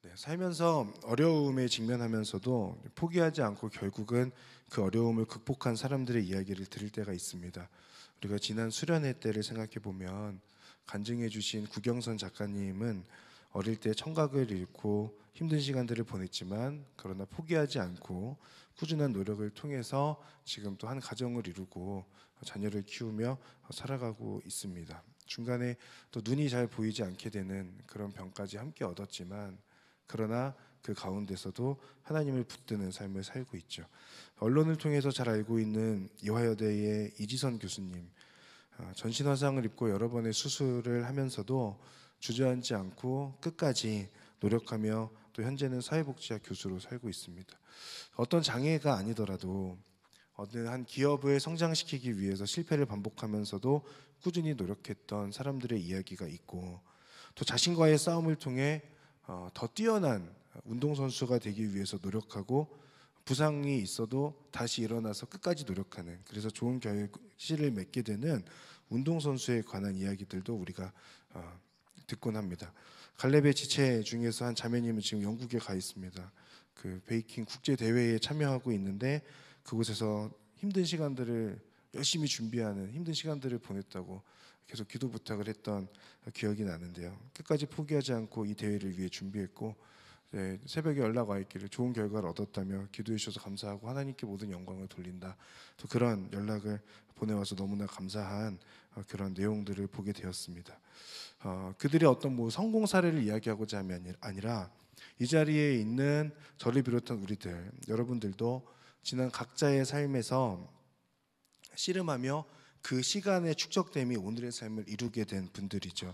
네, 살면서 어려움에 직면하면서도 포기하지 않고 결국은 그 어려움을 극복한 사람들의 이야기를 들을 때가 있습니다. 우리가 지난 수련회 때를 생각해 보면 간증해 주신 구경선 작가님은 어릴 때 청각을 잃고 힘든 시간들을 보냈지만 그러나 포기하지 않고 꾸준한 노력을 통해서 지금 또 한 가정을 이루고 자녀를 키우며 살아가고 있습니다. 중간에 또 눈이 잘 보이지 않게 되는 그런 병까지 함께 얻었지만 그러나 그 가운데서도 하나님을 붙드는 삶을 살고 있죠. 언론을 통해서 잘 알고 있는 이화여대의 이지선 교수님, 전신화상을 입고 여러 번의 수술을 하면서도 주저앉지 않고 끝까지 노력하며 또 현재는 사회복지학 교수로 살고 있습니다. 어떤 장애가 아니더라도 어느 한 기업을 성장시키기 위해서 실패를 반복하면서도 꾸준히 노력했던 사람들의 이야기가 있고, 또 자신과의 싸움을 통해 더 뛰어난 운동선수가 되기 위해서 노력하고 부상이 있어도 다시 일어나서 끝까지 노력하는, 그래서 좋은 결실을 맺게 되는 운동선수에 관한 이야기들도 우리가 듣곤 합니다. 갈렙의 지체 중에서 한 자매님은 지금 영국에 가 있습니다. 그 베이킹 국제 대회에 참여하고 있는데 그곳에서 힘든 시간들을 열심히 준비하는 힘든 시간들을 보냈다고 계속 기도 부탁을 했던 기억이 나는데요. 끝까지 포기하지 않고 이 대회를 위해 준비했고, 새벽에 연락 와 있기를 좋은 결과를 얻었다며 기도해 주셔서 감사하고 하나님께 모든 영광을 돌린다. 또 그런 연락을 보내와서 너무나 감사한 그런 내용들을 보게 되었습니다. 그들의 어떤 성공 사례를 이야기하고자 함이 아니라 이 자리에 있는 저를 비롯한 우리들, 여러분들도 지난 각자의 삶에서 씨름하며 그 시간의 축적됨이 오늘의 삶을 이루게 된 분들이죠.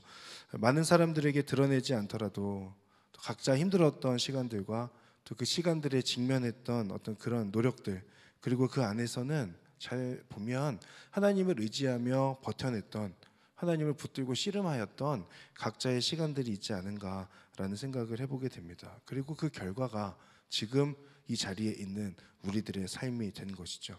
많은 사람들에게 드러내지 않더라도 각자 힘들었던 시간들과 또 그 시간들에 직면했던 어떤 그런 노력들, 그리고 그 안에서는 잘 보면 하나님을 의지하며 버텨냈던, 하나님을 붙들고 씨름하였던 각자의 시간들이 있지 않은가라는 생각을 해보게 됩니다. 그리고 그 결과가 지금 이 자리에 있는 우리들의 삶이 된 것이죠.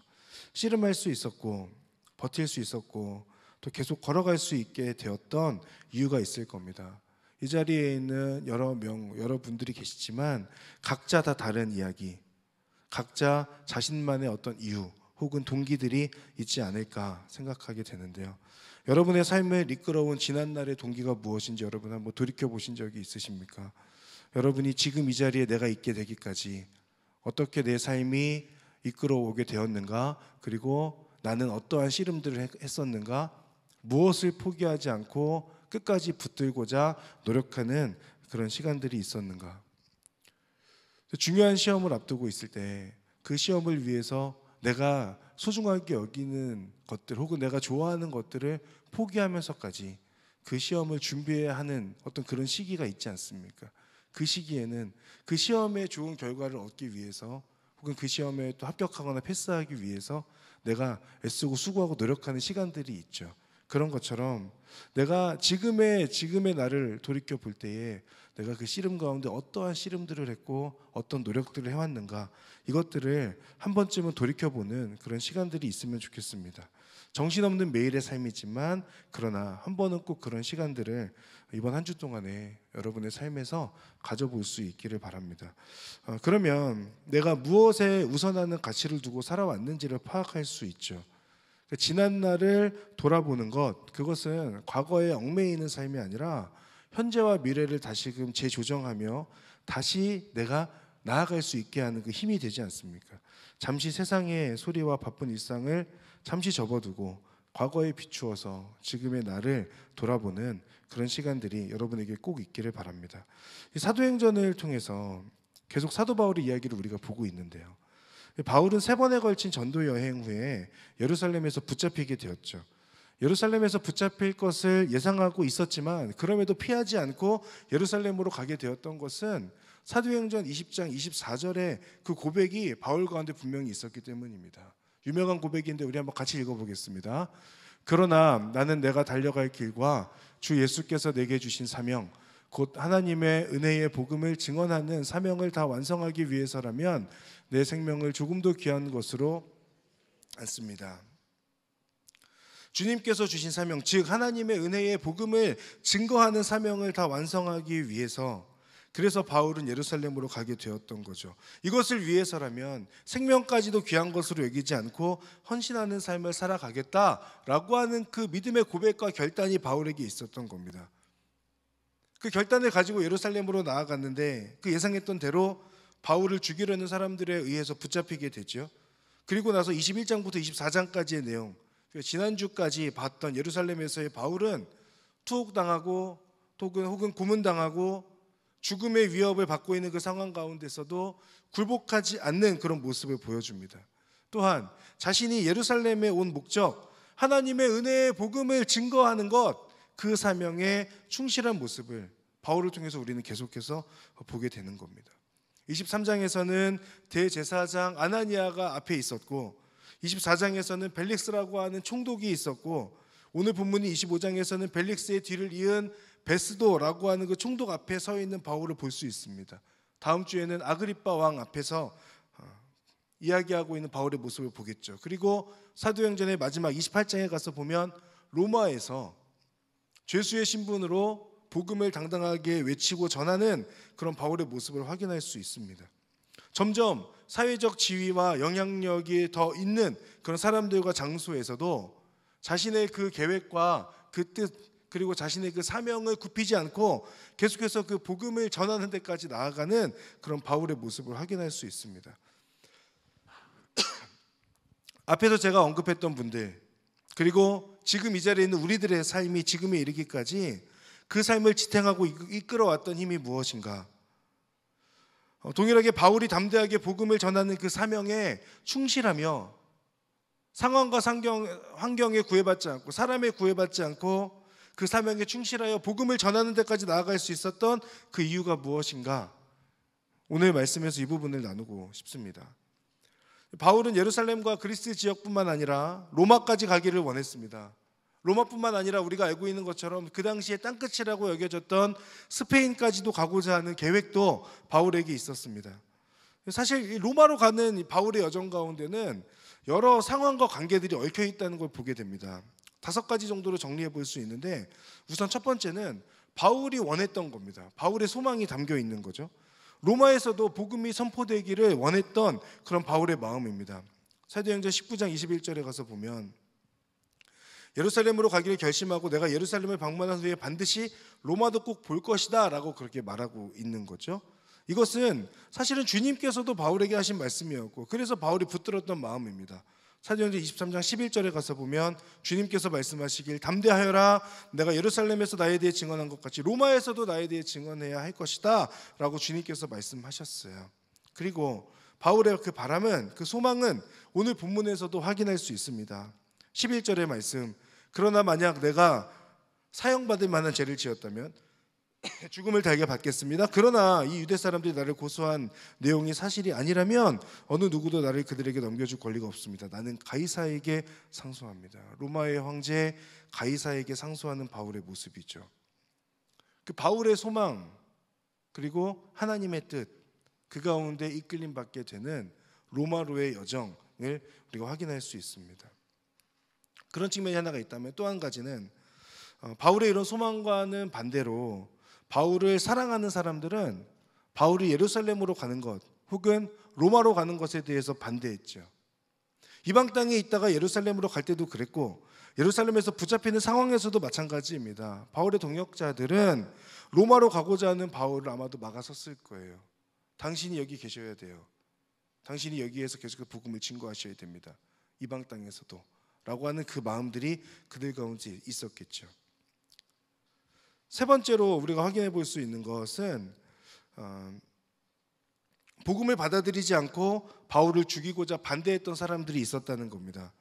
씨름할 수 있었고 버틸 수 있었고 또 계속 걸어갈 수 있게 되었던 이유가 있을 겁니다. 이 자리에 있는 여러분들이 계시지만 각자 다 다른 이야기, 각자 자신만의 어떤 이유 혹은 동기들이 있지 않을까 생각하게 되는데요. 여러분의 삶을 이끌어온 지난날의 동기가 무엇인지 여러분 한번 돌이켜 보신 적이 있으십니까? 여러분이 지금 이 자리에 내가 있게 되기까지 어떻게 내 삶이 이끌어오게 되었는가, 그리고 나는 어떠한 씨름들을 했었는가, 무엇을 포기하지 않고 끝까지 붙들고자 노력하는 그런 시간들이 있었는가. 중요한 시험을 앞두고 있을 때 그 시험을 위해서 내가 소중하게 여기는 것들 혹은 내가 좋아하는 것들을 포기하면서까지 그 시험을 준비해야 하는 어떤 그런 시기가 있지 않습니까? 그 시기에는 그 시험에 좋은 결과를 얻기 위해서 혹은 그 시험에 또 합격하거나 패스하기 위해서 내가 애쓰고 수고하고 노력하는 시간들이 있죠. 그런 것처럼 내가 지금의 나를 돌이켜 볼 때에 내가 그 씨름 가운데 어떠한 씨름들을 했고 어떤 노력들을 해왔는가, 이것들을 한 번쯤은 돌이켜보는 그런 시간들이 있으면 좋겠습니다. 정신없는 매일의 삶이지만 그러나 한 번은 꼭 그런 시간들을 이번 한 주 동안에 여러분의 삶에서 가져볼 수 있기를 바랍니다. 그러면 내가 무엇에 우선하는 가치를 두고 살아왔는지를 파악할 수 있죠. 지난 날을 돌아보는 것, 그것은 과거에 얽매이는 삶이 아니라 현재와 미래를 다시금 재조정하며 다시 내가 나아갈 수 있게 하는 그 힘이 되지 않습니까? 잠시 세상의 소리와 바쁜 일상을 잠시 접어두고 과거에 비추어서 지금의 나를 돌아보는 그런 시간들이 여러분에게 꼭 있기를 바랍니다. 이 사도행전을 통해서 계속 사도 바울의 이야기를 우리가 보고 있는데요. 바울은 3번에 걸친 전도 여행 후에 예루살렘에서 붙잡히게 되었죠. 예루살렘에서 붙잡힐 것을 예상하고 있었지만 그럼에도 피하지 않고 예루살렘으로 가게 되었던 것은 사도행전 20장 24절에 그 고백이 바울 가운데 분명히 있었기 때문입니다. 유명한 고백인데 우리 한번 같이 읽어보겠습니다. 그러나 나는 내가 달려갈 길과 주 예수께서 내게 주신 사명, 곧 하나님의 은혜의 복음을 증언하는 사명을 다 완성하기 위해서라면 내 생명을 조금도 귀한 것으로 않습니다. 주님께서 주신 사명, 즉 하나님의 은혜의 복음을 증거하는 사명을 다 완성하기 위해서 그래서 바울은 예루살렘으로 가게 되었던 거죠. 이것을 위해서라면 생명까지도 귀한 것으로 여기지 않고 헌신하는 삶을 살아가겠다라고 하는 그 믿음의 고백과 결단이 바울에게 있었던 겁니다. 그 결단을 가지고 예루살렘으로 나아갔는데 그 예상했던 대로 바울을 죽이려는 사람들에 의해서 붙잡히게 되죠. 그리고 나서 21장부터 24장까지의 내용, 지난주까지 봤던 예루살렘에서의 바울은 투옥당하고 혹은 고문당하고 죽음의 위협을 받고 있는 그 상황 가운데서도 굴복하지 않는 그런 모습을 보여줍니다. 또한 자신이 예루살렘에 온 목적, 하나님의 은혜의 복음을 증거하는 것, 그 사명에 충실한 모습을 바울을 통해서 우리는 계속해서 보게 되는 겁니다. 23장에서는 대제사장 아나니아가 앞에 있었고 24장에서는 벨릭스라고 하는 총독이 있었고 오늘 본문인 25장에서는 벨릭스의 뒤를 이은 베스도라고 하는 그 총독 앞에 서 있는 바울을 볼 수 있습니다. 다음 주에는 아그리빠 왕 앞에서 이야기하고 있는 바울의 모습을 보겠죠. 그리고 사도행전의 마지막 28장에 가서 보면 로마에서 죄수의 신분으로 복음을 당당하게 외치고 전하는 그런 바울의 모습을 확인할 수 있습니다. 점점 사회적 지위와 영향력이 더 있는 그런 사람들과 장소에서도 자신의 그 계획과 그 뜻 그리고 자신의 그 사명을 굽히지 않고 계속해서 그 복음을 전하는 데까지 나아가는 그런 바울의 모습을 확인할 수 있습니다. 앞에서 제가 언급했던 분들 그리고 지금 이 자리에 있는 우리들의 삶이 지금에 이르기까지 그 삶을 지탱하고 이끌어왔던 힘이 무엇인가? 동일하게 바울이 담대하게 복음을 전하는 그 사명에 충실하며 상황과 환경에 구애받지 않고 사람에 구애받지 않고 그 사명에 충실하여 복음을 전하는 데까지 나아갈 수 있었던 그 이유가 무엇인가? 오늘 말씀에서 이 부분을 나누고 싶습니다. 바울은 예루살렘과 그리스 지역뿐만 아니라 로마까지 가기를 원했습니다. 로마뿐만 아니라 우리가 알고 있는 것처럼 그 당시에 땅끝이라고 여겨졌던 스페인까지도 가고자 하는 계획도 바울에게 있었습니다. 사실 로마로 가는 바울의 여정 가운데는 여러 상황과 관계들이 얽혀 있다는 걸 보게 됩니다. 5가지 정도로 정리해 볼 수 있는데 우선 첫 번째는 바울이 원했던 겁니다. 바울의 소망이 담겨 있는 거죠. 로마에서도 복음이 선포되기를 원했던 그런 바울의 마음입니다. 사도행전 19장 21절에 가서 보면 예루살렘으로 가기를 결심하고 내가 예루살렘을 방문한 후에 반드시 로마도 꼭 볼 것이다 라고 그렇게 말하고 있는 거죠. 이것은 사실은 주님께서도 바울에게 하신 말씀이었고 그래서 바울이 붙들었던 마음입니다. 사도행전 23장 11절에 가서 보면 주님께서 말씀하시길 담대하여라 내가 예루살렘에서 나에 대해 증언한 것 같이 로마에서도 나에 대해 증언해야 할 것이다 라고 주님께서 말씀하셨어요. 그리고 바울의 그 바람은 그 소망은 오늘 본문에서도 확인할 수 있습니다. 11절의 말씀 그러나 만약 내가 사형받을 만한 죄를 지었다면 죽음을 달게 받겠습니다. 그러나 이 유대 사람들이 나를 고소한 내용이 사실이 아니라면 어느 누구도 나를 그들에게 넘겨줄 권리가 없습니다. 나는 가이사에게 상소합니다. 로마의 황제 가이사에게 상소하는 바울의 모습이죠. 그 바울의 소망 그리고 하나님의 뜻 그 가운데 이끌림 받게 되는 로마로의 여정을 우리가 확인할 수 있습니다. 그런 측면이 하나가 있다면 또 한 가지는 바울의 이런 소망과는 반대로 바울을 사랑하는 사람들은 바울이 예루살렘으로 가는 것 혹은 로마로 가는 것에 대해서 반대했죠. 이방 땅에 있다가 예루살렘으로 갈 때도 그랬고 예루살렘에서 붙잡히는 상황에서도 마찬가지입니다. 바울의 동역자들은 로마로 가고자 하는 바울을 아마도 막아섰을 거예요. 당신이 여기 계셔야 돼요. 당신이 여기에서 계속 복음을 증거하셔야 됩니다. 이방 땅에서도 라고 하는 그 마음들이 그들 가운데 있었겠죠. 세 번째로 우리가 확인해 볼 수 있는 것은 복음을 받아들이지 않고 바울을 죽이고자 반대했던 사람들이 있었다는 겁니다.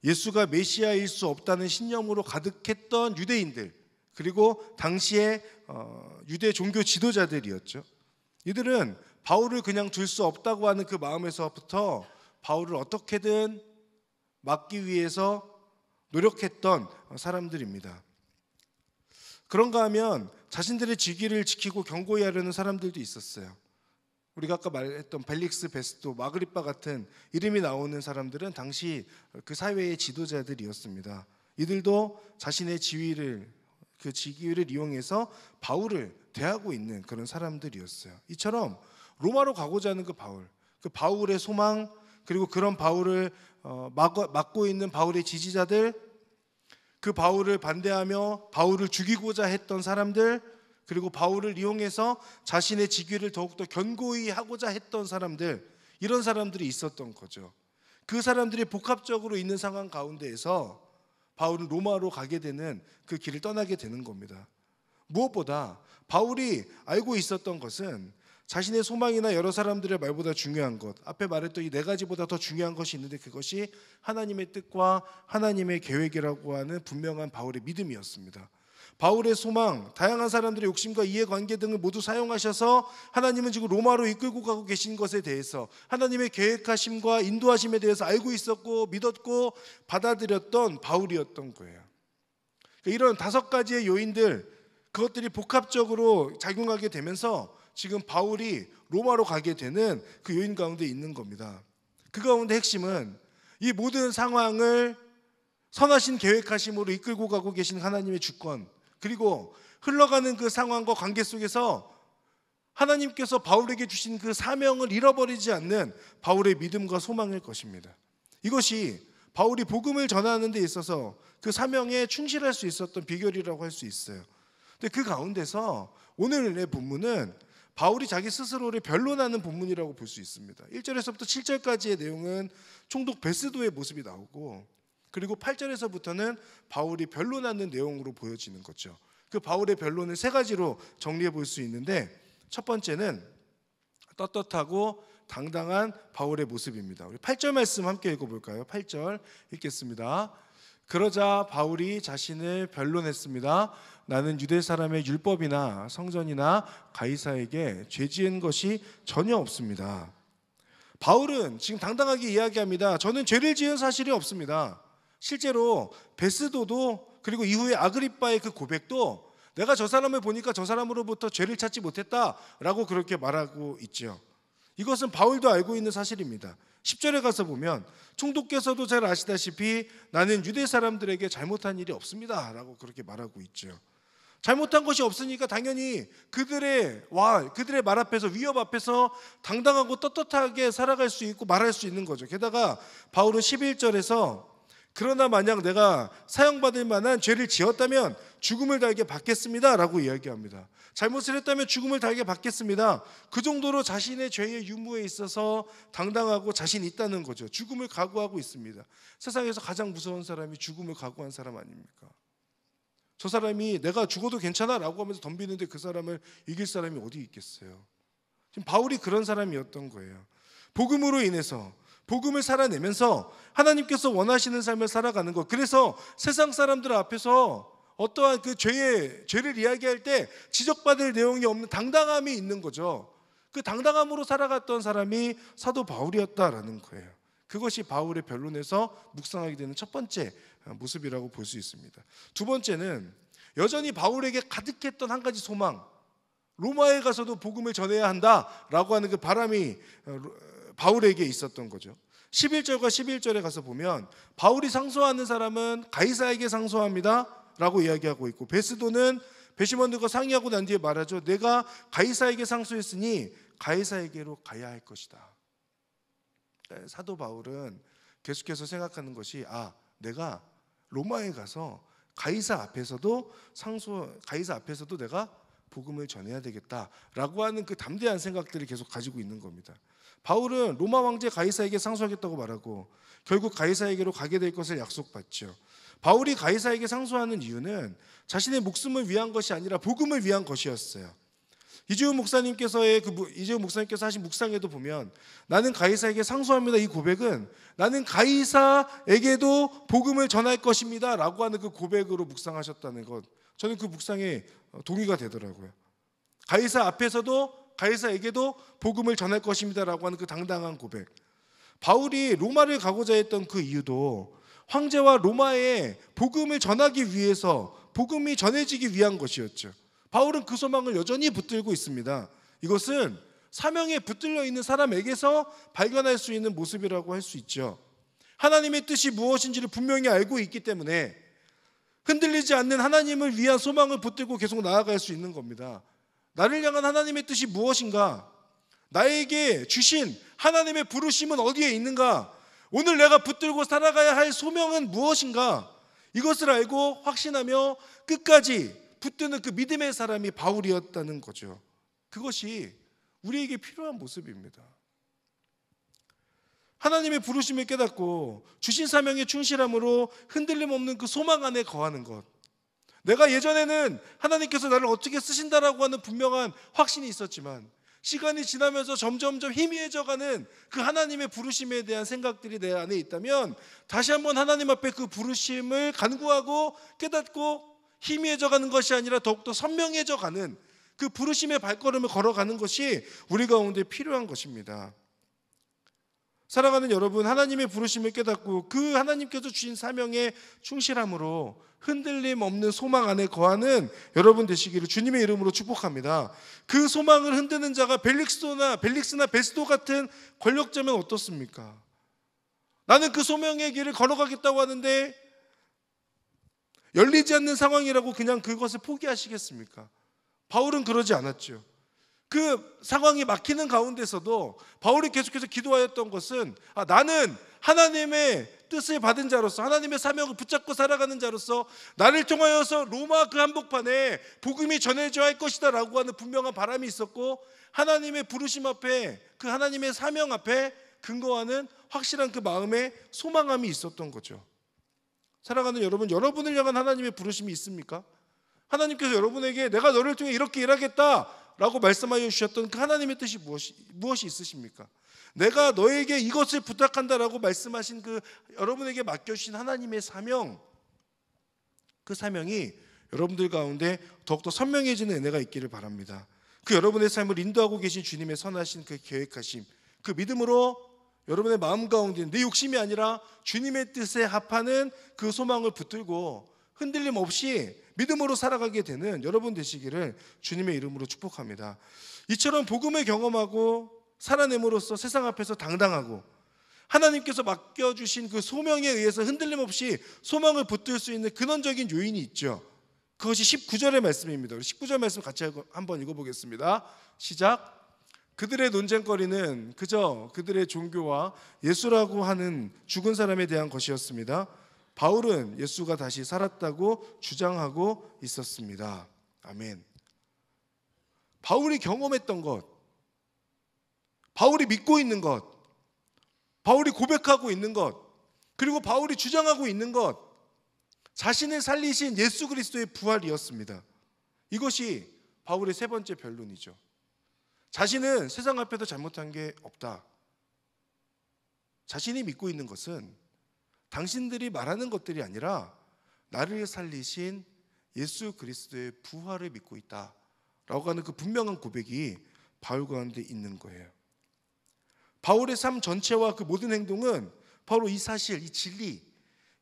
예수가 메시아일 수 없다는 신념으로 가득했던 유대인들 그리고 당시의 유대 종교 지도자들이었죠. 이들은 바울을 그냥 둘 수 없다고 하는 그 마음에서부터 바울을 어떻게든 막기 위해서 노력했던 사람들입니다. 그런가 하면 자신들의 직위를 지키고 경고해야 하려는 사람들도 있었어요. 우리가 아까 말했던 벨릭스, 베스도, 아그리빠 같은 이름이 나오는 사람들은 당시 그 사회의 지도자들이었습니다. 이들도 자신의 지위를 그 직위를 이용해서 바울을 대하고 있는 그런 사람들이었어요. 이처럼 로마로 가고자 하는 그 바울의 소망, 그리고 그런 바울을 막고 있는 바울의 지지자들, 그 바울을 반대하며 바울을 죽이고자 했던 사람들, 그리고 바울을 이용해서 자신의 직위를 더욱더 견고히 하고자 했던 사람들, 이런 사람들이 있었던 거죠. 그 사람들이 복합적으로 있는 상황 가운데에서 바울은 로마로 가게 되는 그 길을 떠나게 되는 겁니다. 무엇보다 바울이 알고 있었던 것은 자신의 소망이나 여러 사람들의 말보다 중요한 것, 앞에 말했던 이 네 가지보다 더 중요한 것이 있는데, 그것이 하나님의 뜻과 하나님의 계획이라고 하는 분명한 바울의 믿음이었습니다. 바울의 소망, 다양한 사람들의 욕심과 이해관계 등을 모두 사용하셔서 하나님은 지금 로마로 이끌고 가고 계신 것에 대해서, 하나님의 계획하심과 인도하심에 대해서 알고 있었고 믿었고 받아들였던 바울이었던 거예요. 이런 5가지의 요인들, 그것들이 복합적으로 작용하게 되면서 지금 바울이 로마로 가게 되는 그 요인 가운데 있는 겁니다. 그 가운데 핵심은 이 모든 상황을 선하신 계획하심으로 이끌고 가고 계신 하나님의 주권, 그리고 흘러가는 그 상황과 관계 속에서 하나님께서 바울에게 주신 그 사명을 잃어버리지 않는 바울의 믿음과 소망일 것입니다. 이것이 바울이 복음을 전하는 데 있어서 그 사명에 충실할 수 있었던 비결이라고 할 수 있어요. 근데 그 가운데서 오늘의 본문은 바울이 자기 스스로를 변론하는 본문이라고 볼 수 있습니다. 1절에서부터 7절까지의 내용은 총독 베스도의 모습이 나오고, 그리고 8절에서부터는 바울이 변론하는 내용으로 보여지는 거죠. 그 바울의 변론을 3가지로 정리해 볼 수 있는데, 첫 번째는 떳떳하고 당당한 바울의 모습입니다. 우리 8절 말씀 함께 읽어볼까요? 8절 읽겠습니다. 그러자 바울이 자신을 변론했습니다. 나는 유대 사람의 율법이나 성전이나 가이사에게 죄 지은 것이 전혀 없습니다. 바울은 지금 당당하게 이야기합니다. 저는 죄를 지은 사실이 없습니다. 실제로 베스도도, 그리고 이후에 아그리빠의 그 고백도 내가 저 사람을 보니까 저 사람으로부터 죄를 찾지 못했다라고 그렇게 말하고 있죠. 이것은 바울도 알고 있는 사실입니다. 10절에 가서 보면 총독께서도 잘 아시다시피 나는 유대 사람들에게 잘못한 일이 없습니다 라고 그렇게 말하고 있죠. 잘못한 것이 없으니까 당연히 그들의 말 앞에서, 위협 앞에서 당당하고 떳떳하게 살아갈 수 있고 말할 수 있는 거죠. 게다가 바울은 11절에서 그러나 만약 내가 사형받을 만한 죄를 지었다면 죽음을 달게 받겠습니다 라고 이야기합니다. 잘못을 했다면 죽음을 달게 받겠습니다. 그 정도로 자신의 죄의 유무에 있어서 당당하고 자신 있다는 거죠. 죽음을 각오하고 있습니다. 세상에서 가장 무서운 사람이 죽음을 각오한 사람 아닙니까? 저 사람이 내가 죽어도 괜찮아 라고 하면서 덤비는데 그 사람을 이길 사람이 어디 있겠어요? 지금 바울이 그런 사람이었던 거예요. 복음으로 인해서, 복음을 살아내면서 하나님께서 원하시는 삶을 살아가는 것, 그래서 세상 사람들 앞에서 어떠한 그 죄를 이야기할 때 지적받을 내용이 없는 당당함이 있는 거죠. 그 당당함으로 살아갔던 사람이 사도 바울이었다라는 거예요. 그것이 바울의 변론에서 묵상하게 되는 첫 번째 모습이라고 볼 수 있습니다. 두 번째는 여전히 바울에게 가득했던 한 가지 소망, 로마에 가서도 복음을 전해야 한다라고 하는 그 바람이 바울에게 있었던 거죠. 11절과 11절에 가서 보면 바울이 상소하는 사람은 가이사에게 상소합니다 라고 이야기하고 있고, 베스도는 배심원들과 상의하고 난 뒤에 말하죠. 내가 가이사에게 상소했으니 가이사에게로 가야 할 것이다. 사도 바울은 계속해서 생각하는 것이, 내가 로마에 가서 가이사 앞에서도 내가 복음을 전해야 되겠다라고 하는 그 담대한 생각들을 계속 가지고 있는 겁니다. 바울은 로마 왕제 가이사에게 상소하겠다고 말하고 결국 가이사에게로 가게 될 것을 약속받죠. 바울이 가이사에게 상소하는 이유는 자신의 목숨을 위한 것이 아니라 복음을 위한 것이었어요. 이재훈 목사님께서 하신 묵상에도 보면 나는 가이사에게 상소합니다, 이 고백은 나는 가이사에게도 복음을 전할 것입니다 라고 하는 그 고백으로 묵상하셨다는 것, 저는 그 묵상에 동의가 되더라고요. 가이사 앞에서도 가이사에게도 복음을 전할 것입니다 라고 하는 그 당당한 고백. 바울이 로마를 가고자 했던 그 이유도 황제와 로마에 복음을 전하기 위해서, 복음이 전해지기 위한 것이었죠. 바울은 그 소망을 여전히 붙들고 있습니다. 이것은 사명에 붙들려 있는 사람에게서 발견할 수 있는 모습이라고 할 수 있죠. 하나님의 뜻이 무엇인지를 분명히 알고 있기 때문에 흔들리지 않는 하나님을 위한 소망을 붙들고 계속 나아갈 수 있는 겁니다. 나를 향한 하나님의 뜻이 무엇인가? 나에게 주신 하나님의 부르심은 어디에 있는가? 오늘 내가 붙들고 살아가야 할 소명은 무엇인가? 이것을 알고 확신하며 끝까지 붙드는 그 믿음의 사람이 바울이었다는 거죠. 그것이 우리에게 필요한 모습입니다. 하나님의 부르심을 깨닫고 주신 사명에 충실함으로 흔들림 없는 그 소망 안에 거하는 것. 내가 예전에는 하나님께서 나를 어떻게 쓰신다라고 하는 분명한 확신이 있었지만 시간이 지나면서 점점점 희미해져가는 그 하나님의 부르심에 대한 생각들이 내 안에 있다면 다시 한번 하나님 앞에 그 부르심을 간구하고 깨닫고 희미해져가는 것이 아니라 더욱더 선명해져가는 그 부르심의 발걸음을 걸어가는 것이 우리 가운데 필요한 것입니다. 살아가는 여러분, 하나님의 부르심을 깨닫고 그 하나님께서 주신 사명에 충실함으로 흔들림 없는 소망 안에 거하는 여러분 되시기를 주님의 이름으로 축복합니다. 그 소망을 흔드는 자가 벨릭스나 베스도 같은 권력자면 어떻습니까? 나는 그 소명의 길을 걸어가겠다고 하는데 열리지 않는 상황이라고 그냥 그것을 포기하시겠습니까? 바울은 그러지 않았죠. 그 상황이 막히는 가운데서도 바울이 계속해서 기도하였던 것은 나는 하나님의 뜻을 받은 자로서 하나님의 사명을 붙잡고 살아가는 자로서 나를 통하여서 로마 그 한복판에 복음이 전해져야 할 것이다 라고 하는 분명한 바람이 있었고 하나님의 부르심 앞에 그 하나님의 사명 앞에 근거하는 확실한 그 마음의 소망함이 있었던 거죠. 살아가는 여러분, 여러분을 향한 하나님의 부르심이 있습니까? 하나님께서 여러분에게 내가 너를 통해 이렇게 일하겠다 라고 말씀하여 주셨던 그 하나님의 뜻이 무엇이 있으십니까? 내가 너에게 이것을 부탁한다라고 말씀하신 그 여러분에게 맡겨주신 하나님의 사명, 그 사명이 여러분들 가운데 더욱더 선명해지는 은혜가 있기를 바랍니다. 그 여러분의 삶을 인도하고 계신 주님의 선하신 그 계획하심, 그 믿음으로 여러분의 마음 가운데 내 욕심이 아니라 주님의 뜻에 합하는 그 소망을 붙들고 흔들림 없이 믿음으로 살아가게 되는 여러분 되시기를 주님의 이름으로 축복합니다. 이처럼 복음을 경험하고 살아냄으로써 세상 앞에서 당당하고 하나님께서 맡겨주신 그 소명에 의해서 흔들림 없이 소망을 붙들 수 있는 근원적인 요인이 있죠. 그것이 19절의 말씀입니다. 우리 19절 말씀 같이 한번 읽어보겠습니다. 시작. 그들의 논쟁거리는 그저 그들의 종교와 예수라고 하는 죽은 사람에 대한 것이었습니다. 바울은 예수가 다시 살았다고 주장하고 있었습니다. 아멘. 바울이 경험했던 것, 바울이 믿고 있는 것, 바울이 고백하고 있는 것, 그리고 바울이 주장하고 있는 것, 자신을 살리신 예수 그리스도의 부활이었습니다. 이것이 바울의 세 번째 변론이죠. 자신은 세상 앞에서 잘못한 게 없다. 자신이 믿고 있는 것은 당신들이 말하는 것들이 아니라 나를 살리신 예수 그리스도의 부활을 믿고 있다 라고 하는 그 분명한 고백이 바울 가운데 있는 거예요. 바울의 삶 전체와 그 모든 행동은 바로 이 사실, 이 진리,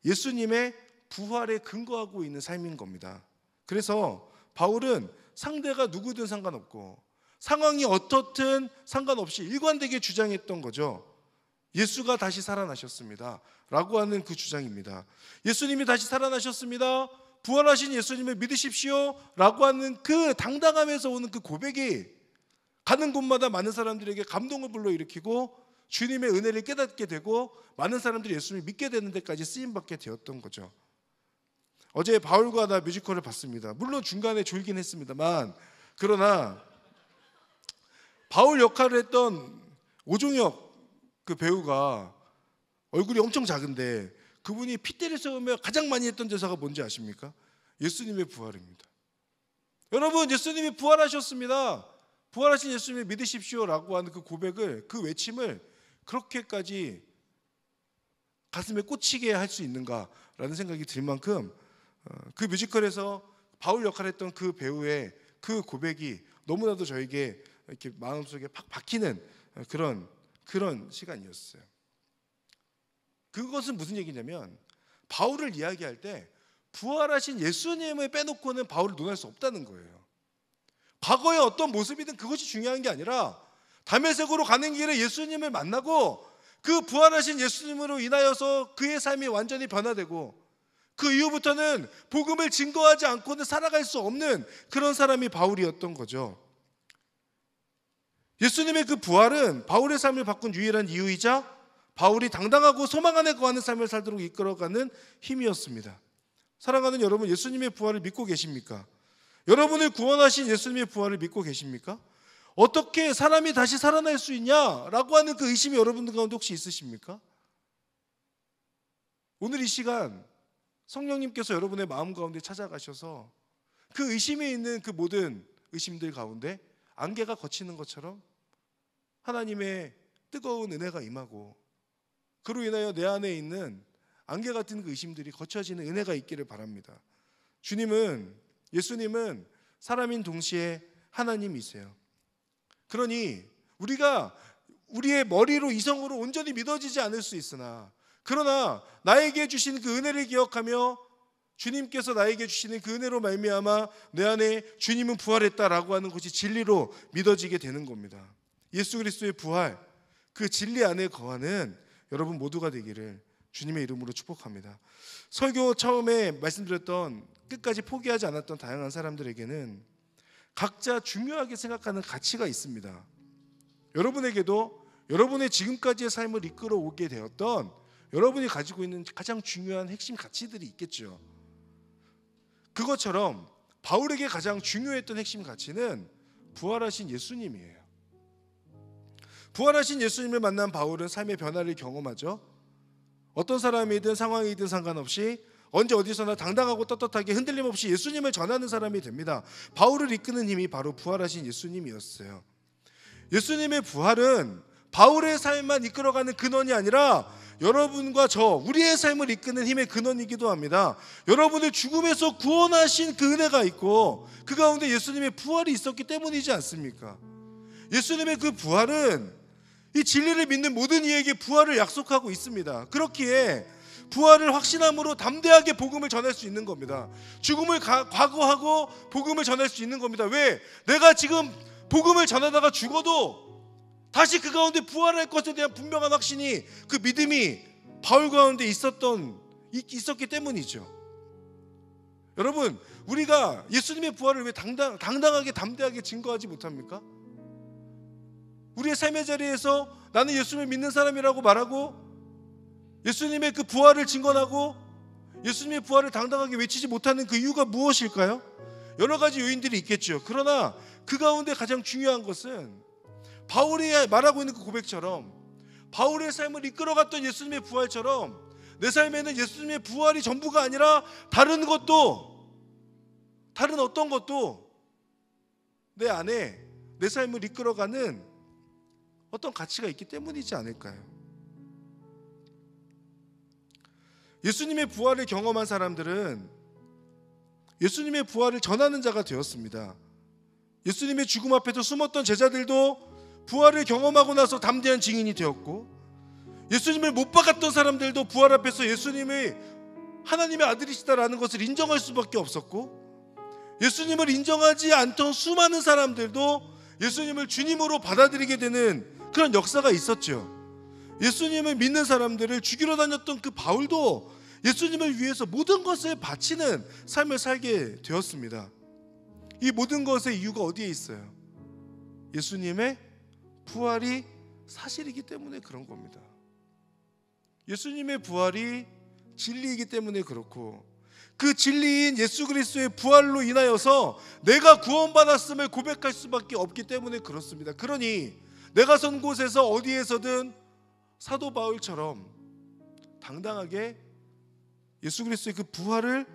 예수님의 부활에 근거하고 있는 삶인 겁니다. 그래서 바울은 상대가 누구든 상관없고 상황이 어떻든 상관없이 일관되게 주장했던 거죠. 예수가 다시 살아나셨습니다 라고 하는 그 주장입니다. 예수님이 다시 살아나셨습니다, 부활하신 예수님을 믿으십시오 라고 하는 그 당당함에서 오는 그 고백이 가는 곳마다 많은 사람들에게 감동을 불러일으키고 주님의 은혜를 깨닫게 되고 많은 사람들이 예수님을 믿게 되는 데까지 쓰임받게 되었던 거죠. 어제 바울과 나 뮤지컬을 봤습니다. 물론 중간에 졸긴 했습니다만, 그러나 바울 역할을 했던 오종혁 그 배우가 얼굴이 엄청 작은데 그분이 핏대를 세우며 가장 많이 했던 대사가 뭔지 아십니까? 예수님의 부활입니다. 여러분, 예수님이 부활하셨습니다, 부활하신 예수님을 믿으십시오 라고 하는 그 고백을, 그 외침을 그렇게까지 가슴에 꽂히게 할 수 있는가라는 생각이 들 만큼 그 뮤지컬에서 바울 역할을 했던 그 배우의 그 고백이 너무나도 저에게 이렇게 마음속에 팍 박히는 그런 시간이었어요. 그것은 무슨 얘기냐면 바울을 이야기할 때 부활하신 예수님을 빼놓고는 바울을 논할 수 없다는 거예요. 과거의 어떤 모습이든 그것이 중요한 게 아니라 다메섹으로 가는 길에 예수님을 만나고 그 부활하신 예수님으로 인하여서 그의 삶이 완전히 변화되고 그 이후부터는 복음을 증거하지 않고는 살아갈 수 없는 그런 사람이 바울이었던 거죠. 예수님의 그 부활은 바울의 삶을 바꾼 유일한 이유이자 바울이 당당하고 소망 안에 거하는 삶을 살도록 이끌어가는 힘이었습니다. 사랑하는 여러분, 예수님의 부활을 믿고 계십니까? 여러분을 구원하신 예수님의 부활을 믿고 계십니까? 어떻게 사람이 다시 살아날 수 있냐라고 하는 그 의심이 여러분들 가운데 혹시 있으십니까? 오늘 이 시간 성령님께서 여러분의 마음 가운데 찾아가셔서 그 의심에 있는 그 모든 의심들 가운데 안개가 걷히는 것처럼 하나님의 뜨거운 은혜가 임하고 그로 인하여 내 안에 있는 안개 같은 그 의심들이 거쳐지는 은혜가 있기를 바랍니다. 예수님은 사람인 동시에 하나님이세요. 그러니 우리가 우리의 머리로 이성으로 온전히 믿어지지 않을 수 있으나 그러나 나에게 주신 그 은혜를 기억하며 주님께서 나에게 주시는 그 은혜로 말미암아 내 안에 주님은 부활했다라고 하는 것이 진리로 믿어지게 되는 겁니다. 예수 그리스도의 부활, 그 진리 안에 거하는 여러분 모두가 되기를 주님의 이름으로 축복합니다. 설교 처음에 말씀드렸던 끝까지 포기하지 않았던 다양한 사람들에게는 각자 중요하게 생각하는 가치가 있습니다. 여러분에게도 여러분의 지금까지의 삶을 이끌어 오게 되었던 여러분이 가지고 있는 가장 중요한 핵심 가치들이 있겠죠. 그것처럼 바울에게 가장 중요했던 핵심 가치는 부활하신 예수님이에요. 부활하신 예수님을 만난 바울은 삶의 변화를 경험하죠. 어떤 사람이든 상황이든 상관없이 언제 어디서나 당당하고 떳떳하게 흔들림 없이 예수님을 전하는 사람이 됩니다. 바울을 이끄는 힘이 바로 부활하신 예수님이었어요. 예수님의 부활은 바울의 삶만 이끌어가는 근원이 아니라 여러분과 저 우리의 삶을 이끄는 힘의 근원이기도 합니다. 여러분을 죽음에서 구원하신 그 은혜가 있고 그 가운데 예수님의 부활이 있었기 때문이지 않습니까? 예수님의 그 부활은 이 진리를 믿는 모든 이에게 부활을 약속하고 있습니다. 그렇기에 부활을 확신함으로 담대하게 복음을 전할 수 있는 겁니다. 죽음을 과거하고 복음을 전할 수 있는 겁니다. 왜? 내가 지금 복음을 전하다가 죽어도 다시 그 가운데 부활할 것에 대한 분명한 확신이, 그 믿음이 바울 가운데 있었기 때문이죠. 여러분, 우리가 예수님의 부활을 왜 당당하게 담대하게 증거하지 못합니까? 우리의 삶의 자리에서 나는 예수님을 믿는 사람이라고 말하고 예수님의 그 부활을 증거하고 예수님의 부활을 당당하게 외치지 못하는 그 이유가 무엇일까요? 여러 가지 요인들이 있겠죠. 그러나 그 가운데 가장 중요한 것은 바울이 말하고 있는 그 고백처럼 바울의 삶을 이끌어갔던 예수님의 부활처럼 내 삶에는 예수님의 부활이 전부가 아니라 다른 어떤 것도 내 안에 내 삶을 이끌어가는 어떤 가치가 있기 때문이지 않을까요? 예수님의 부활을 경험한 사람들은 예수님의 부활을 전하는 자가 되었습니다. 예수님의 죽음 앞에서 숨었던 제자들도 부활을 경험하고 나서 담대한 증인이 되었고, 예수님을 못 박았던 사람들도 부활 앞에서 예수님이 하나님의 아들이시다라는 것을 인정할 수밖에 없었고, 예수님을 인정하지 않던 수많은 사람들도 예수님을 주님으로 받아들이게 되는 그런 역사가 있었죠. 예수님을 믿는 사람들을 죽이러 다녔던 그 바울도 예수님을 위해서 모든 것을 바치는 삶을 살게 되었습니다. 이 모든 것의 이유가 어디에 있어요? 예수님의 부활이 사실이기 때문에 그런 겁니다. 예수님의 부활이 진리이기 때문에 그렇고, 그 진리인 예수 그리스도의 부활로 인하여서 내가 구원받았음을 고백할 수밖에 없기 때문에 그렇습니다. 그러니 내가 선 곳에서 어디에서든 사도 바울처럼 당당하게 예수 그리스도의 그 부활을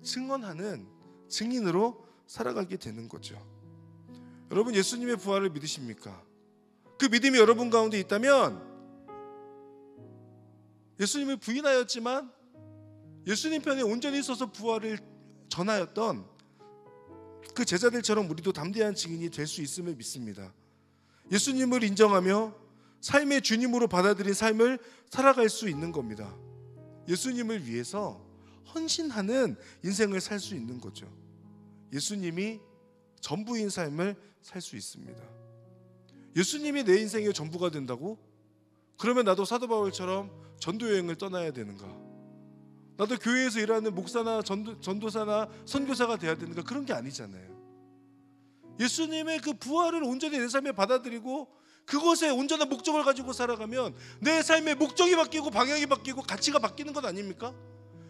증언하는 증인으로 살아가게 되는 거죠. 여러분, 예수님의 부활을 믿으십니까? 그 믿음이 여러분 가운데 있다면 예수님을 부인하였지만 예수님 편에 온전히 서서 부활을 전하였던 그 제자들처럼 우리도 담대한 증인이 될 수 있음을 믿습니다. 예수님을 인정하며 삶의 주님으로 받아들인 삶을 살아갈 수 있는 겁니다. 예수님을 위해서 헌신하는 인생을 살 수 있는 거죠. 예수님이 전부인 삶을 살 수 있습니다. 예수님이 내 인생의 전부가 된다고? 그러면 나도 사도 바울처럼 전도 여행을 떠나야 되는가? 나도 교회에서 일하는 목사나 전도사나 선교사가 돼야 되는가? 그런 게 아니잖아요. 예수님의 그 부활을 온전히 내 삶에 받아들이고 그것에 온전한 목적을 가지고 살아가면 내 삶의 목적이 바뀌고 방향이 바뀌고 가치가 바뀌는 것 아닙니까?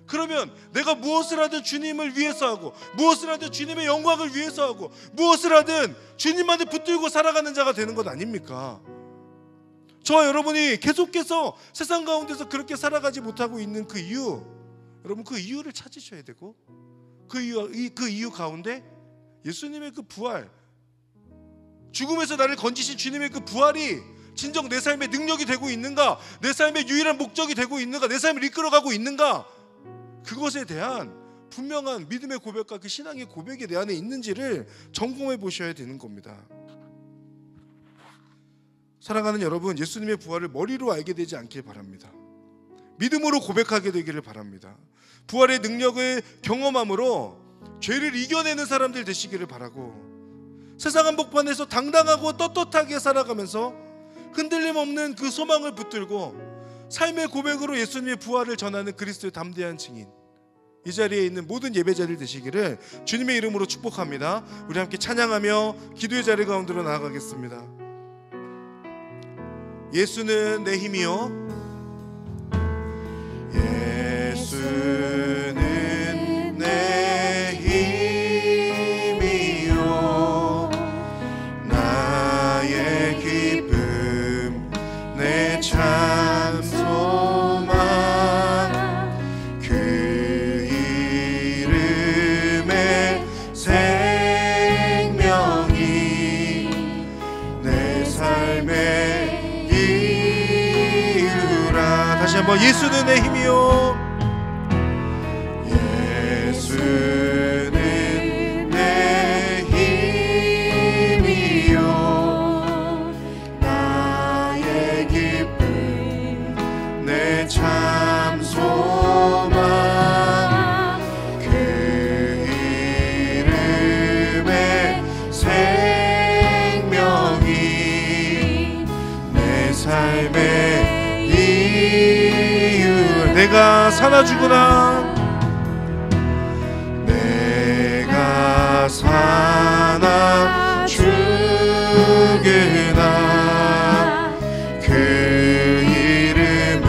그러면 내가 무엇을 하든 주님을 위해서 하고 무엇을 하든 주님의 영광을 위해서 하고 무엇을 하든 주님만을 붙들고 살아가는 자가 되는 것 아닙니까? 저와 여러분이 계속해서 세상 가운데서 그렇게 살아가지 못하고 있는 그 이유, 여러분 그 이유를 찾으셔야 되고 그 이유 가운데 예수님의 그 부활, 죽음에서 나를 건지신 주님의 그 부활이 진정 내 삶의 능력이 되고 있는가, 내 삶의 유일한 목적이 되고 있는가, 내 삶을 이끌어가고 있는가, 그것에 대한 분명한 믿음의 고백과 그 신앙의 고백이 내 안에 있는지를 점검해 보셔야 되는 겁니다. 사랑하는 여러분, 예수님의 부활을 머리로 알게 되지 않길 바랍니다. 믿음으로 고백하게 되기를 바랍니다. 부활의 능력을 경험함으로 죄를 이겨내는 사람들 되시기를 바라고, 세상 한복판에서 당당하고 떳떳하게 살아가면서 흔들림 없는 그 소망을 붙들고 삶의 고백으로 예수님의 부활을 전하는 그리스도의 담대한 증인, 이 자리에 있는 모든 예배자들 되시기를 주님의 이름으로 축복합니다. 우리 함께 찬양하며 기도의 자리 가운데로 나아가겠습니다. 예수는 내 힘이요, 예수는 내 힘이요, 나의 기쁨, 내 참 소망, 그 이름의 생명이 내 삶의 다시 한번 예수는 내 힘이요, 예수는 내 힘이요, 나의 기쁨, 내 참 소망, 그 이름의 생명이 내 삶의 내가 살아주구나, 내가 살아주구나, 그 이름을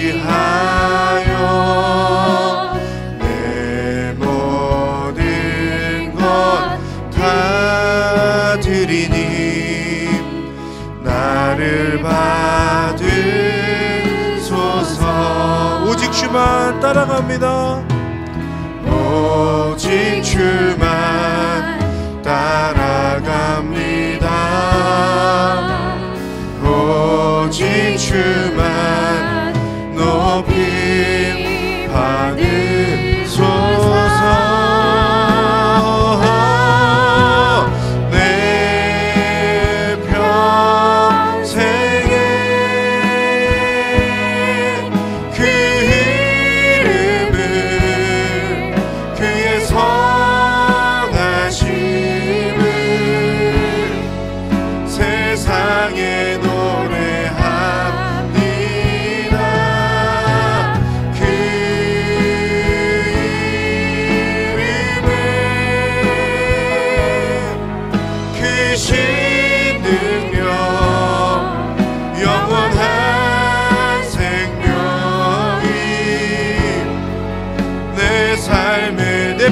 위하여 내 모든 것 다 드리니 나를 받으 오직 주만 따라갑니다. 오직 주만 따라갑니다. 오직 주만 높임 받으소서.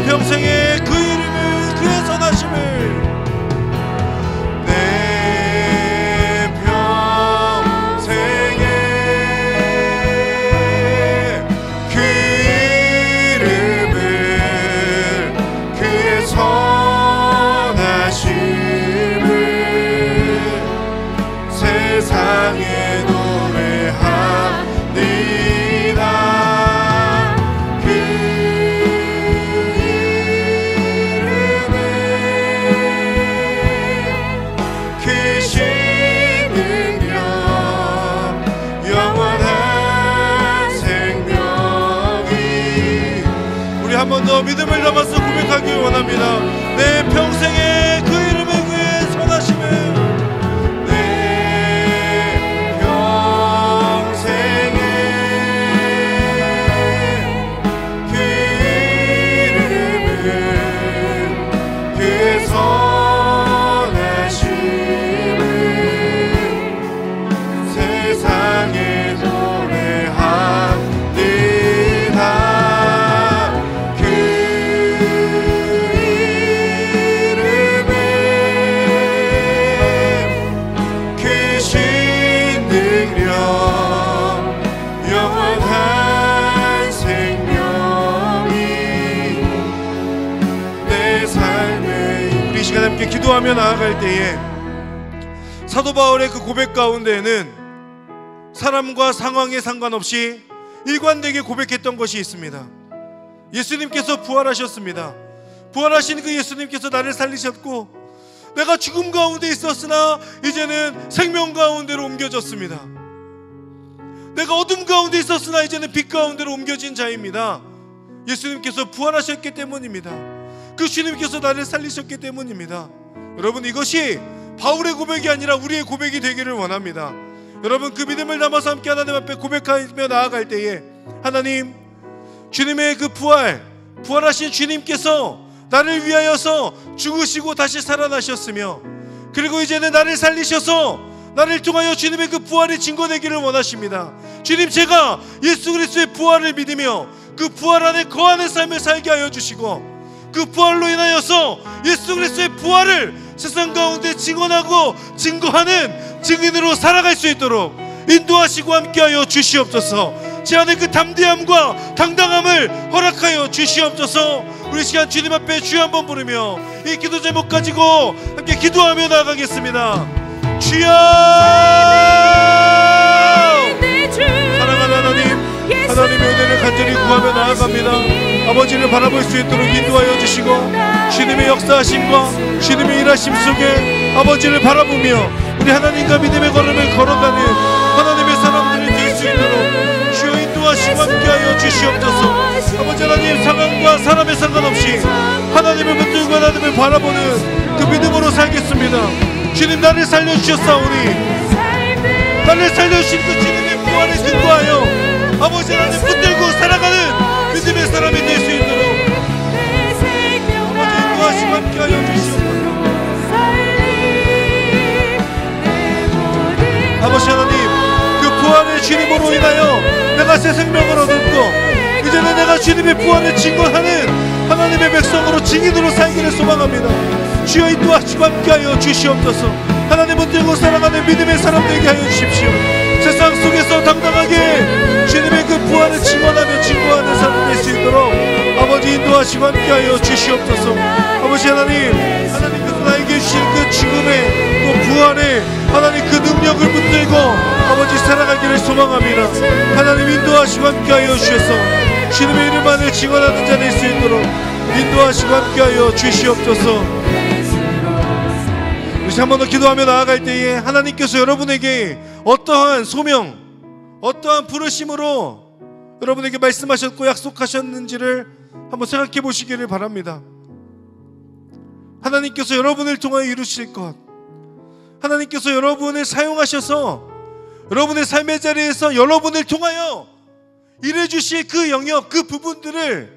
평생에 그 이름을, 그의 선하심을, 내 평생에 그 이름을, 그의 선하심을 세상에 노래합니다. 한 번 더 믿음을 담아서 고백하길 원합니다. 내 평생에 그 이름을, 그의 선하심을, 내 평생에 시간 함께 기도하며 나아갈 때에 사도 바울의 그 고백 가운데에는 사람과 상황에 상관없이 일관되게 고백했던 것이 있습니다. 예수님께서 부활하셨습니다. 부활하신 그 예수님께서 나를 살리셨고 내가 죽음 가운데 있었으나 이제는 생명 가운데로 옮겨졌습니다. 내가 어둠 가운데 있었으나 이제는 빛 가운데로 옮겨진 자입니다. 예수님께서 부활하셨기 때문입니다. 그 주님께서 나를 살리셨기 때문입니다. 여러분, 이것이 바울의 고백이 아니라 우리의 고백이 되기를 원합니다. 여러분, 그 믿음을 담아서 함께 하나님 앞에 고백하며 나아갈 때에 하나님, 주님의 그 부활하신 주님께서 나를 위하여서 죽으시고 다시 살아나셨으며 그리고 이제는 나를 살리셔서 나를 통하여 주님의 그 부활이 증거되기를 원하십니다. 주님, 제가 예수 그리스도의 부활을 믿으며 그 부활 안에 거하는 삶을 살게 하여 주시고 그 부활로 인하여서 예수 그리스도의 부활을 세상 가운데 증언하고 증거하는 증인으로 살아갈 수 있도록 인도하시고 함께하여 주시옵소서. 제 안에 그 담대함과 당당함을 허락하여 주시옵소서. 우리 시간 주님 앞에 주여 한번 부르며 이 기도 제목 가지고 함께 기도하며 나아가겠습니다. 주여! 사랑하는 하나님, 하나님의 은혜를 간절히 구하며 나아갑니다. 아버지를 바라볼 수 있도록 인도하여 주시고 주님의 역사하심과 주님의 일하심 속에 아버지를 바라보며 우리 하나님과 믿음의 걸음을 걸어가는 하나님의 사람들이 될 수 있도록 주여 인도하시고 함께하여 주시옵소서. 아버지 하나님, 상황과 사람에 상관없이 하나님을 붙들고 하나님을 바라보는 그 믿음으로 살겠습니다. 주님, 나를 살려주셨사오니 나를 살려주신 그 주님의 부활에 근거하여 아버지 하나님 붙들고 살아가는 믿음의 사람이 될 수 있도록 아버지 인도하시고 함께하여 주시옵소서. 아버지 하나님, 그 부활의 주님으로 인하여 내가 새 생명을 얻었고 이제는 내가 주님의 부활을 증거하는 하나님의 백성으로 증인으로 살기를 소망합니다. 주여 인도하시고 함께하여 주시옵소서. 하나님 붙들고 살아가는 믿음의 사람 되게 하여 주십시오. 세상 속에서 당당하게 주님의 그 부활을 증언하며 증거하는 사람 될 수 있도록 아버지 인도하시고 함께하여 주시옵소서. 아버지 하나님께서 나에게 주신 그 죽음의 또 부활의 하나님 그 능력을 붙들고 아버지 살아가기를 소망합니다. 하나님 인도하시고 함께하여 주셔서 주님의 이름 안에 증언하는 자 될 수 있도록 인도하시고 함께하여 주시옵소서. 한 번 더 기도하며 나아갈 때에 하나님께서 여러분에게 어떠한 소명, 어떠한 부르심으로 여러분에게 말씀하셨고 약속하셨는지를 한번 생각해 보시기를 바랍니다. 하나님께서 여러분을 통하여 이루실 것, 하나님께서 여러분을 사용하셔서 여러분의 삶의 자리에서 여러분을 통하여 일해주실 그 영역, 그 부분들을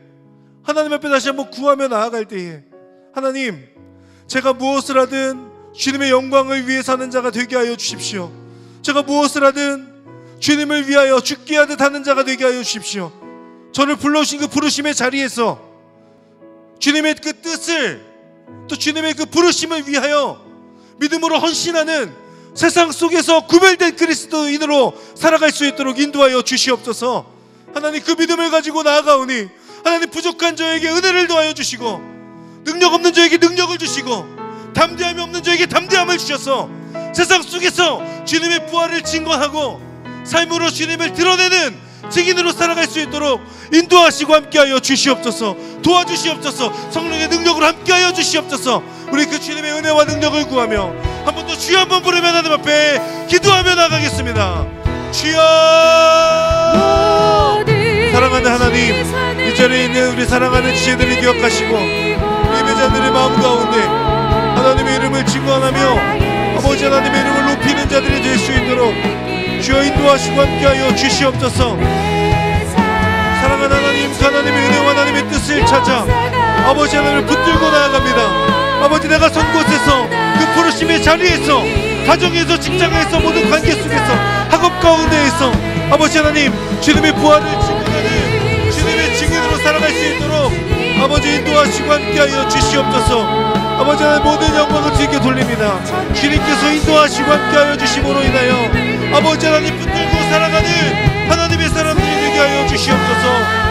하나님 앞에 다시 한번 구하며 나아갈 때에 하나님, 제가 무엇을 하든 주님의 영광을 위해 사는 자가 되게 하여 주십시오. 제가 무엇을 하든 주님을 위하여 죽게 하듯 하는 자가 되게 하여 주십시오. 저를 불러주신 그 부르심의 자리에서 주님의 그 뜻을 또 주님의 그 부르심을 위하여 믿음으로 헌신하는 세상 속에서 구별된 그리스도인으로 살아갈 수 있도록 인도하여 주시옵소서. 하나님, 그 믿음을 가지고 나아가오니 하나님, 부족한 저에게 은혜를 더하여 주시고 능력 없는 저에게 능력을 주시고 담대함이 없는 저에게 담대함을 주셔서 세상 속에서 주님의 부활을 증거하고 삶으로 주님을 드러내는 증인으로 살아갈 수 있도록 인도하시고 함께하여 주시옵소서. 도와주시옵소서. 성령의 능력으로 함께하여 주시옵소서. 우리 그 주님의 은혜와 능력을 구하며 한 번 더 주여 한번 부르며 하나님 앞에 기도하며 나가겠습니다. 주여! 사랑하는 하나님, 이 자리에 있는 우리 사랑하는 지혜들을 기억하시고 예배자들의 마음 가운데 하나님의 이름을 증거하며 아버지 하나님의 이름을 높이는 자들이 될 수 있도록 주여 인도하시고 함께하여 주시옵소서. 사랑하는 하나님, 하나님의 은혜와 하나님의 뜻을 찾아 아버지 하나님을 붙들고 나아갑니다. 아버지, 내가 선 곳에서 그 부르심의 자리에서 가정에서 직장에서 모든 관계 속에서 학업 가운데에서 아버지 하나님 주님의 부활을 증거하는 주님의 증인으로 살아갈 수 있도록 아버지 인도하시고 함께하여 주시옵소서. 아버지 하나님, 모든 영광을 주님께 돌립니다. 주님께서 인도하시고 함께하여 주심으로 인하여 아버지 하나님 붙들고 살아가는 하나님의 사람들이 되게 하여 주시옵소서.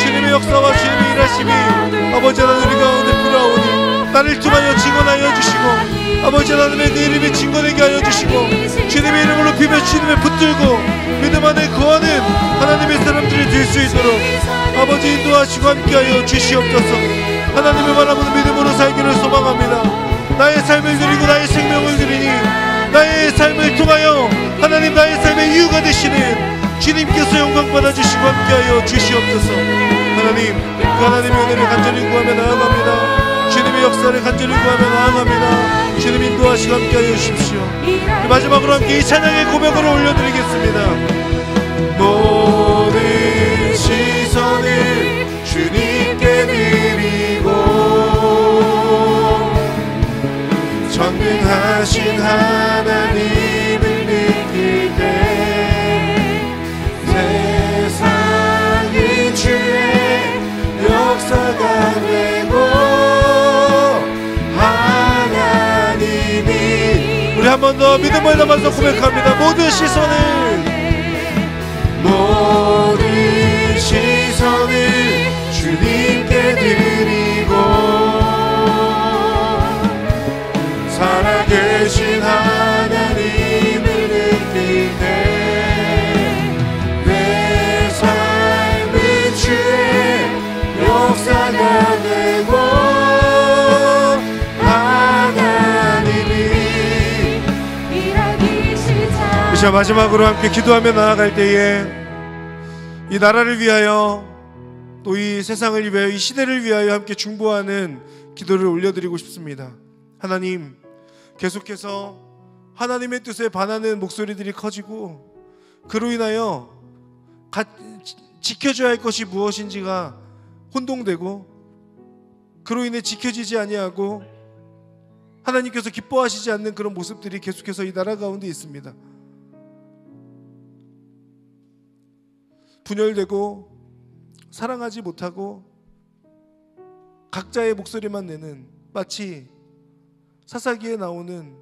주님의 역사와 주님의 일하심이 아버지 하나님 우리 가운데 필요하오니 나를 통하여 증언하여 주시고 아버지 하나님의 내 이름이 증거되게 하여 주시고 주님의 이름을 높이며 주님의 붙들고 믿음 안에 거하는 하나님의 사람들이 될 수 있도록 아버지 인도하시고 함께하여 주시옵소서. 하나님을 바라보는 믿음으로 살기를 소망합니다. 나의 삶을 드리고 나의 생명을 드리니 나의 삶을 통하여 하나님 나의 삶의 이유가 되시는 주님께서 영광 받아주시고 함께하여 주시옵소서. 하나님 그 하나님의 은혜를 간절히 구하며 나아갑니다. 주님의 역사를 간절히 구하며 나아갑니다. 주님 인도하시고 함께하여 주십시오. 마지막으로 함께 이 찬양의 고백으로 올려드리겠습니다. 모든 시선을 주님께 드리고 전능하신 하나님을 느낄 때 세상이 주의 역사가 되고 하나님이 우리 한 번 더 믿음을 담아서 고백합니다. 모든 시선을 주님께 드리고 살아계신 하나님을 느낄 때 내 삶은 주의 역사가 되고 하나님이 일하기 시작. 자, 마지막으로 함께 기도하며 나아갈 때에 이 나라를 위하여 또 이 세상을 위하여 이 시대를 위하여 함께 중보하는 기도를 올려드리고 싶습니다. 하나님, 계속해서 하나님의 뜻에 반하는 목소리들이 커지고 그로 인하여 지켜줘야 할 것이 무엇인지가 혼동되고 그로 인해 지켜지지 아니하고 하나님께서 기뻐하시지 않는 그런 모습들이 계속해서 이 나라 가운데 있습니다. 분열되고 사랑하지 못하고 각자의 목소리만 내는 마치 사사기에 나오는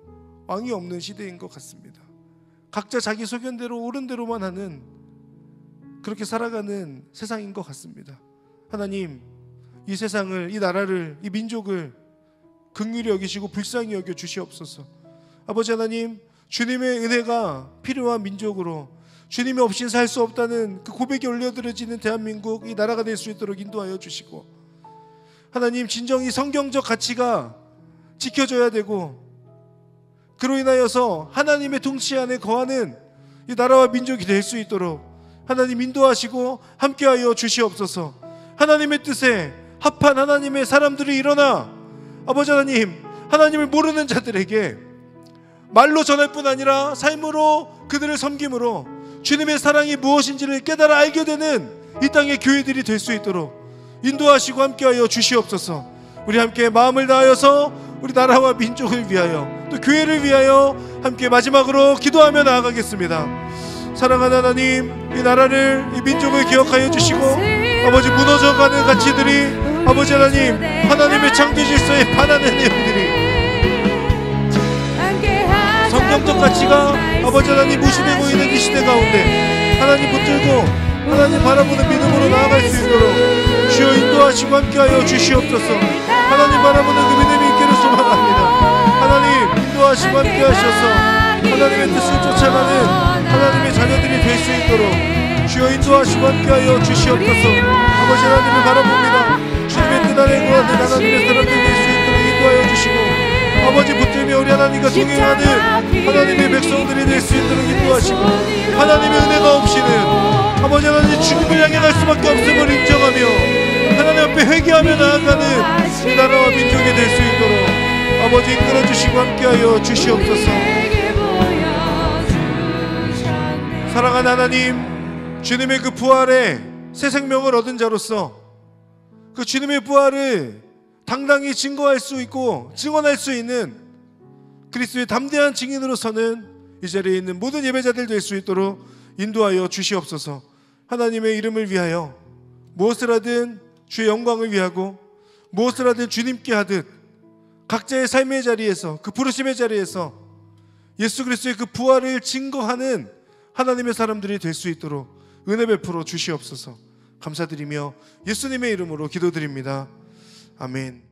왕이 없는 시대인 것 같습니다. 각자 자기 소견대로 옳은 대로만 하는 그렇게 살아가는 세상인 것 같습니다. 하나님, 이 세상을, 이 나라를, 이 민족을 긍휼히 여기시고 불쌍히 여겨 주시옵소서. 아버지 하나님, 주님의 은혜가 필요한 민족으로 주님이 없이는 살 수 없다는 그 고백이 올려드려지는 대한민국, 이 나라가 될 수 있도록 인도하여 주시고 하나님, 진정 이 성경적 가치가 지켜져야 되고 그로 인하여서 하나님의 통치 안에 거하는 이 나라와 민족이 될 수 있도록 하나님 인도하시고 함께하여 주시옵소서. 하나님의 뜻에 합한 하나님의 사람들이 일어나 아버지 하나님, 하나님을 모르는 자들에게 말로 전할 뿐 아니라 삶으로 그들을 섬김으로 주님의 사랑이 무엇인지를 깨달아 알게 되는 이 땅의 교회들이 될 수 있도록 인도하시고 함께하여 주시옵소서. 우리 함께 마음을 다하여서 우리 나라와 민족을 위하여 또 교회를 위하여 함께 마지막으로 기도하며 나아가겠습니다. 사랑하는 하나님, 이 나라를, 이 민족을 기억하여 주시고 아버지, 무너져가는 가치들이 아버지 하나님, 하나님의 창조 질서에 반하는 내용들이 성경적 가치가 아버지 하나님 무시되고 있는 이 시대 가운데 하나님 붙들고 하나님 바라보는 믿음으로 나아갈 수 있도록 주여 인도하시고 함께하여 주시옵소서. 하나님 바라보는 그 믿음이 있기를 소망합니다. 하나님 인도하시고 함께하셔서 하나님의 뜻을 쫓아가는 하나님의 자녀들이 될 수 있도록 주여 인도하시고 함께하여 주시옵소서. 아버지 하나님을 바라봅니다. 주님의 뜻 안에 거하는 하나님의 사람들 될 수 있도록 인도하여 주시고 아버지 붙들며 우리 하나님과 동행하는 하나님의 백성들이 될 수 있도록 인도하시고 하나님의 은혜가 없이는 아버지 하나님 죽음을 향해 갈 수밖에 없음을 인정하며 하나님 앞에 회개하며 나아가는 이 나라와 민족이 될 수 있도록 아버지 이끌어주시고 함께하여 주시옵소서. 사랑하는 하나님, 주님의 그 부활에 새 생명을 얻은 자로서 그 주님의 부활을 당당히 증거할 수 있고 증언할 수 있는 그리스도의 담대한 증인으로서는 이 자리에 있는 모든 예배자들 될 수 있도록 인도하여 주시옵소서. 하나님의 이름을 위하여 무엇을 하든 주의 영광을 위하고 무엇을 하든 주님께 하듯 각자의 삶의 자리에서 그 부르심의 자리에서 예수 그리스도의 그 부활을 증거하는 하나님의 사람들이 될 수 있도록 은혜 베풀어 주시옵소서. 감사드리며 예수님의 이름으로 기도드립니다. 아멘.